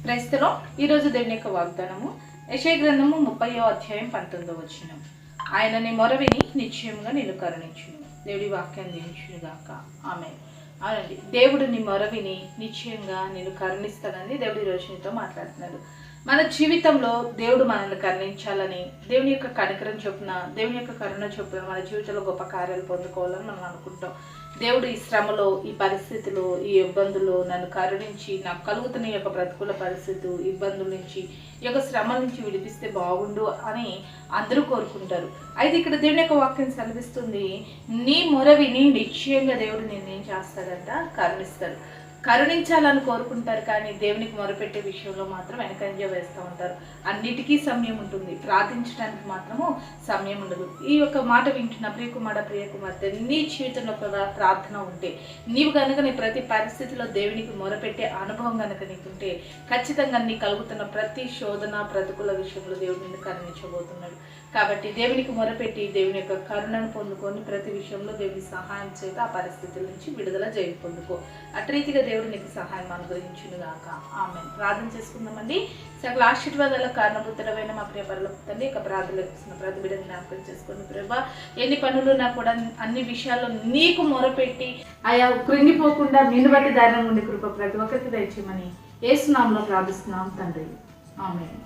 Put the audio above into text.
క్రైస్తలో ఈరోజు దేవుని యొక్క వాగ్దానము యెషయా గ్రంథము 30వ అధ్యాయం 19వ వచనం. ఆయన నీ మొరవిని నిశ్చయంగా నేను కరుణించును. దేవుడి వాక్యాన్ని దీవించునుగాక. ఆమేన్. అవునండి, దేవుడు నీ మొరవిని నిశ్చయంగా నేను కరుణిస్తానని దేవుడి రోజు నీతో మాట్లాడుతున్నాడు. మన జీవితంలో దేవుడు మనల్ని కరుణించాలని, దేవుని యొక్క కనికరం చొప్పున, దేవుని యొక్క కరుణ చొప్పున మన జీవితంలో గొప్ప కార్యాలు పొందుకోవాలని మనం అనుకుంటాం. దేవుడు ఈ శ్రమలో, ఈ పరిస్థితిలో, ఈ ఇబ్బందుల్లో నన్ను కరుణించి నాకు కలుగుతున్న ఈ యొక్క ప్రతికూల పరిస్థితి, ఇబ్బందుల నుంచి, ఈ యొక్క శ్రమల నుంచి విడిపిస్తే బాగుండు అని అందరూ కోరుకుంటారు. అయితే ఇక్కడ దేవుని యొక్క వాక్యం సెలవిస్తుంది, నీ మొరవిని నిశ్చయంగా దేవుడు నిర్ణయం చేస్తాడంట, కరుణిస్తాడు. కరుణించాలని కోరుకుంటారు, కానీ దేవునికి మొరపెట్టే విషయంలో మాత్రం వెనకంజ వేస్తూ ఉంటారు. అన్నిటికీ సమయం ఉంటుంది, ప్రార్థించడానికి మాత్రము సమయం ఉండదు. ఈ యొక్క మాట వింటున్న ప్రియకుమార్తె, నీ జీవితంలో ఒక ప్రార్థన ఉంటే, నీవు కనుక నీ ప్రతి పరిస్థితిలో దేవునికి మొరపెట్టే అనుభవం కనుక నీకుంటే, ఖచ్చితంగా నీ కలుగుతున్న ప్రతి శోధన, ప్రతికూల విషయంలో దేవుడు నిన్ను కరుణించబోతున్నాడు. కాబట్టి దేవునికి మొరపెట్టి దేవుని యొక్క కరుణను పొందుకొని ప్రతి విషయంలో దేవుని సహాయం చేత ఆ పరిస్థితుల నుంచి విడుదల జయం పొందుకో. అట్రీతిగా దేవుడు నీకు సహాయం అనుగ్రహించునుగాక. ఆమేన్. ప్రార్థన చేసుకుందామండి. సకల ఆశీర్వాదాల కారణభూతుడమైన మా ప్రియ పరలోక తండ్రి, ఇక ప్రార్థనలు ఇస్తున్న ప్రతి బిడ్డను జ్ఞాపకం చేసుకుని ప్రభా, ఎన్ని పనులున్నా కూడా అన్ని విషయాల్లో నీకు మొరపెట్టి ఆయా కృంగిపోకుండా నిన్ను బట్టి ధైర్యం ఉండే కృప ప్రతి ఒక్కరికి దయచేయమని యేసు నామములో ప్రార్థిస్తున్నాం తండ్రి. ఆమేన్.